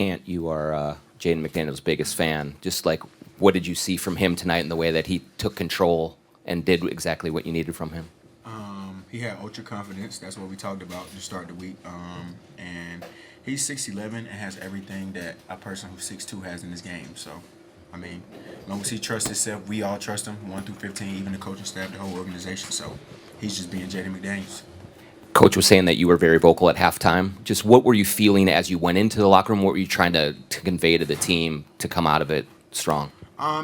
Ant, you are Jaden McDaniel's biggest fan. Just like, what did you see from him tonight in the way that he took control and did exactly what you needed from him? He had ultra confidence. That's what we talked about to start the week. And he's 6'11" and has everything that a person who's 6'2" has in this game. So, I mean, as long as he trusts himself, we all trust him, 1 through 15, even the coaching staff, the whole organization. So, he's just being Jaden McDaniels. Coach was saying that you were very vocal at halftime. Just what were you feeling as you went into the locker room? What were you trying to convey to the team to come out of it strong?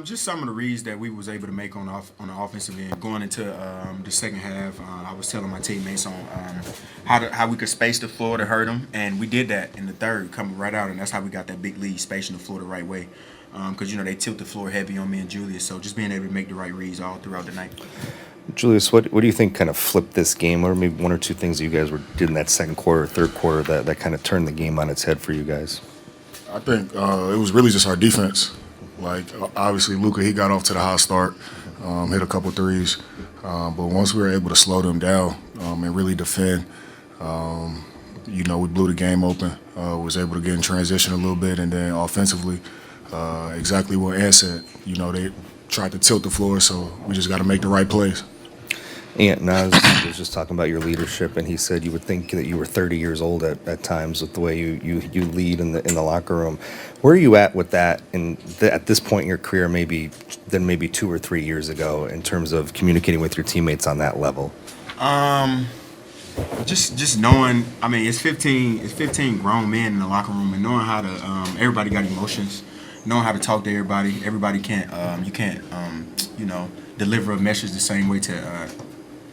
Just some of the reads that we was able to make on the offensive end. Going into the second half, I was telling my teammates on how we could space the floor to hurt them, and we did that in the third, coming right out, and that's how we got that big lead, spacing the floor the right way. Because, they tilt the floor heavy on me and Julius, so just being able to make the right reads all throughout the night. Julius, what do you think kind of flipped this game? What are maybe one or two things that you guys did in that second quarter, third quarter that kind of turned the game on its head for you guys? I think it was really just our defense. Like, obviously, Luka, he got off to the hot start, hit a couple threes. But once we were able to slow them down and really defend, we blew the game open, was able to get in transition a little bit, and then offensively, exactly what Ant said, they tried to tilt the floor, so we just got to make the right plays. Ant Nas was just talking about your leadership, and he said you would think that you were 30 years old at times with the way you lead in the locker room. Where are you at with that at this point in your career, maybe 2 or 3 years ago, in terms of communicating with your teammates on that level? Just knowing. I mean, it's 15 grown men in the locker room, and knowing how to. Everybody got emotions. Knowing how to talk to everybody. Everybody can't. You can't. Deliver a message the same way to.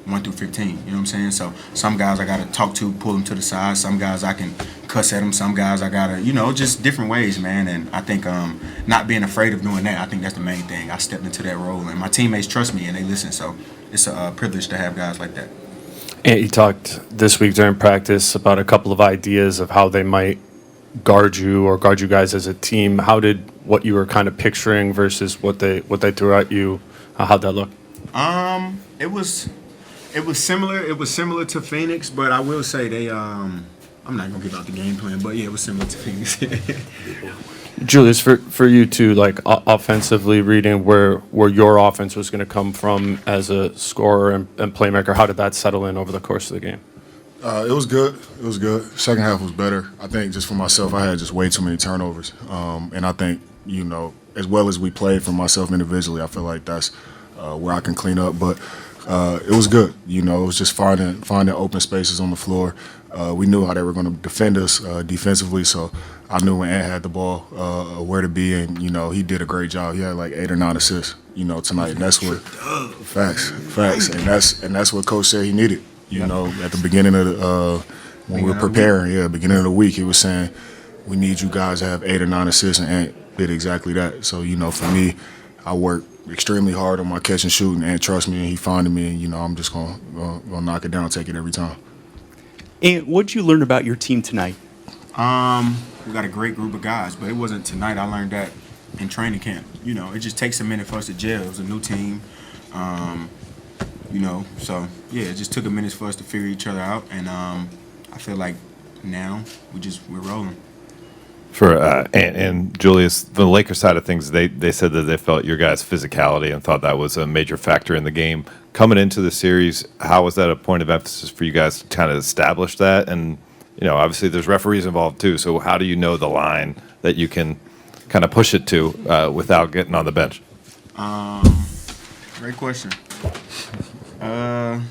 1 through 15, you know what I'm saying? So some guys I gotta talk to, pull them to the side. Some guys I can cuss at them. Some guys I gotta, just different ways, man. And I think not being afraid of doing that, I think that's the main thing. I stepped into that role, and my teammates trust me and they listen. So it's a privilege to have guys like that. And he talked this week during practice about a couple of ideas of how they might guard you or guard you guys as a team. How did what you were kind of picturing versus what they threw at you? How'd that look? It was similar. It was similar to Phoenix, but I will say they. I'm not gonna give out the game plan, but yeah, it was similar to Phoenix. Julius, for you too, like offensively, reading where your offense was going to come from as a scorer and playmaker, how did that settle in over the course of the game? It was good. It was good. Second half was better. I think just for myself, I had just way too many turnovers, and I think as well as we played for myself individually, I feel like that's where I can clean up, but. It was good. It was just finding open spaces on the floor. We knew how they were going to defend us defensively, so I knew when Ant had the ball where to be, and he did a great job. He had like 8 or 9 assists, tonight, and that's what facts, and that's what Coach said he needed. At the beginning of when we were preparing, beginning of the week, he was saying we need you guys to have 8 or 9 assists, and Ant did exactly that. So for me, I worked extremely hard on my catch and shooting, and trust me, and he finding me, and I'm just gonna knock it down, take it every time. And what'd you learn about your team tonight? We got a great group of guys, but it wasn't tonight. I learned that in training camp. It just takes a minute for us to gel. It was a new team, So yeah, it just took a minute for us to figure each other out, and I feel like now we're rolling. For and Julius, the Lakers side of things, they said that they felt your guys' physicality and thought that was a major factor in the game. Coming into the series, how was that a point of emphasis for you guys to kind of establish that? And, obviously there's referees involved too, so how do you know the line that you can kind of push it to without getting on the bench? Great question. How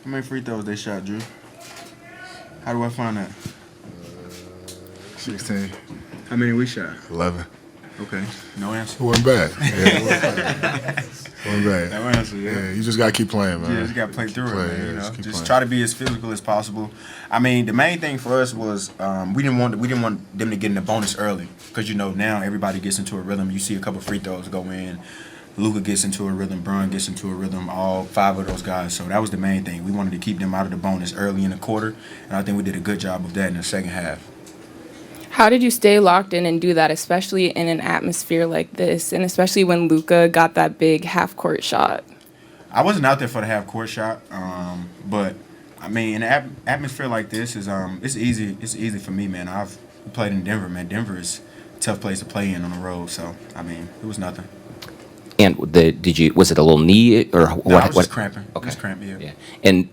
many free throws they shot, Drew? How do I find that? 16. How many we shot? 11. Okay. No answer. It wasn't bad. Yeah, it wasn't bad. No answer, yeah. You just got to keep playing, man. Yeah, you just got to play through it, man. Just try to be as physical as possible. I mean, the main thing for us was we didn't want them to get in the bonus early because, now everybody gets into a rhythm. You see a couple free throws go in. Luka gets into a rhythm. Bron gets into a rhythm. All 5 of those guys. So that was the main thing. We wanted to keep them out of the bonus early in the quarter, and I think we did a good job of that in the second half. How did you stay locked in and do that, especially in an atmosphere like this, and especially when Luka got that big half-court shot? I wasn't out there for the half-court shot, but I mean, in an atmosphere like this, it's easy. It's easy for me, man. We played in Denver, man. Denver is a tough place to play in on the road. So I mean, it was nothing. And was it a little knee or what? No, I was what? just cramping. Okay. Just cramping. Yeah. Yeah. And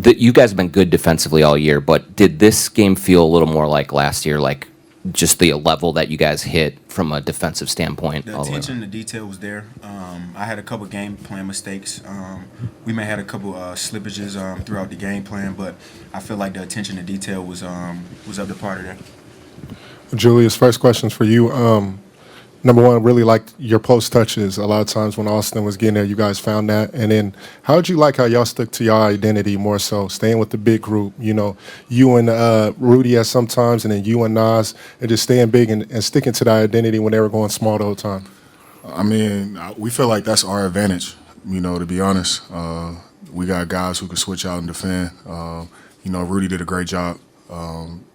you guys have been good defensively all year, but did this game feel a little more like last year, like just the level that you guys hit from a defensive standpoint? The all the way attention, around? the detail was there. I had a couple game plan mistakes. We may have had a couple slippages throughout the game plan, but I feel like the attention to detail was up to part of that. Julius, first question's for you. Number one, really liked your post touches. A lot of times when Austin was getting there, you guys found that. And then how did you like how y'all stuck to your identity more so, staying with the big group? You know, you and Rudy at sometimes, and then you and Nas, and just staying big and sticking to that identity when they were going small the whole time. I mean, we feel like that's our advantage, you know, to be honest. We got guys who can switch out and defend. You know, Rudy did a great job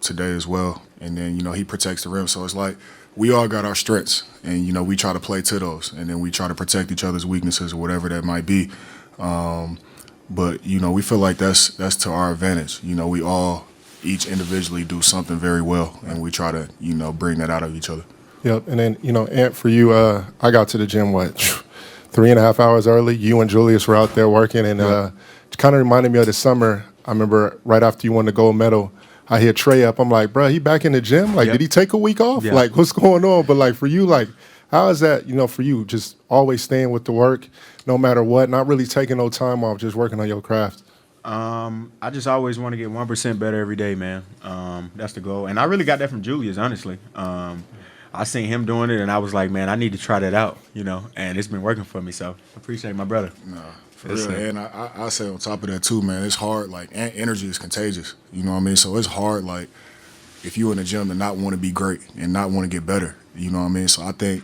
today as well. And then, you know, he protects the rim. So it's like we all got our strengths, and, you know, we try to play to those. And then we try to protect each other's weaknesses or whatever that might be. But, you know, we feel like that's to our advantage. You know, we all each individually do something very well, and we try to, you know, bring that out of each other. Yep. And then, you know, Ant, for you, I got to the gym, 3.5 hours early. You and Julius were out there working, and it kind of reminded me of the summer. I remember right after you won the gold medal, I hit Trey up. I'm like, bro, he back in the gym? Like, Yep. did he take a week off? Yeah. Like, what's going on? But, like, for you, like, how is that, you know, for you, just always staying with the work, no matter what, not really taking no time off, just working on your craft? I just always want to get 1% better every day, man. That's the goal. And I really got that from Julius, honestly. I seen him doing it, and I was like, man, I need to try that out, you know, and it's been working for me. So I appreciate my brother. For real, and I say on top of that too, man, it's hard. Like, energy is contagious. You know what I mean? So it's hard, like, if you in the gym to not want to be great and not want to get better. You know what I mean? So I think,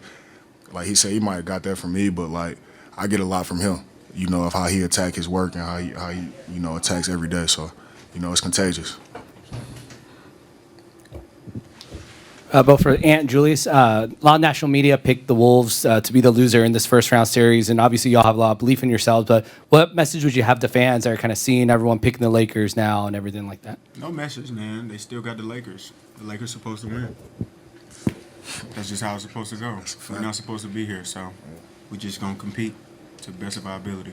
like he said, he might have got that from me, but like I get a lot from him. You know, of how he attack his work and how he you know attacks every day. So, you know, it's contagious. Both for Ant and Julius, a lot of national media picked the Wolves to be the loser in this first round series, and obviously y'all have a lot of belief in yourselves. But what message would you have to fans that are kind of seeing everyone picking the Lakers now and everything like that? No message, man. They still got the Lakers. The Lakers supposed to win. That's just how it's supposed to go. We're not supposed to be here, so we're just gonna compete to the best of our ability.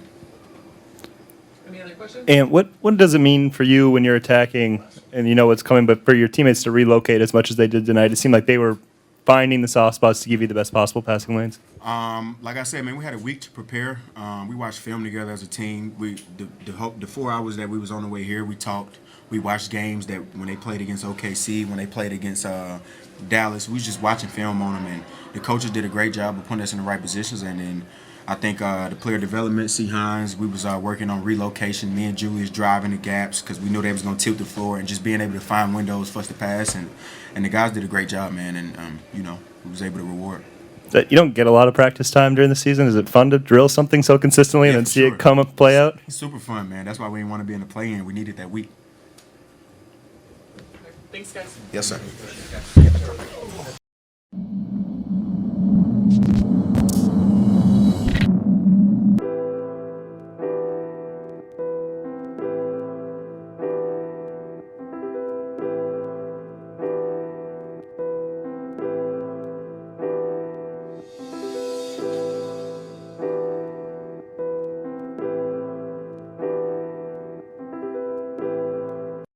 And what does it mean for you when you're attacking and you know what's coming, but for your teammates to relocate as much as they did tonight? It seemed like they were finding the soft spots to give you the best possible passing lanes. Like I said, man, we had a week to prepare. We watched film together as a team. The 4 hours that we was on the way here, we talked. We watched games that when they played against OKC, when they played against Dallas, we was just watching film on them, and the coaches did a great job of putting us in the right positions. And then I think the player development, C. Hines, we was working on relocation. Me and Julius driving the gaps because we knew they was going to tilt the floor, and just being able to find windows for us to pass. And the guys did a great job, man. And, you know, we was able to reward. That you don't get a lot of practice time during the season. Is it fun to drill something so consistently and then for see sure. it come up, play out? It's super fun, man. That's why we didn't want to be in the play-in. We needed that week. Thanks, guys. Yes, sir.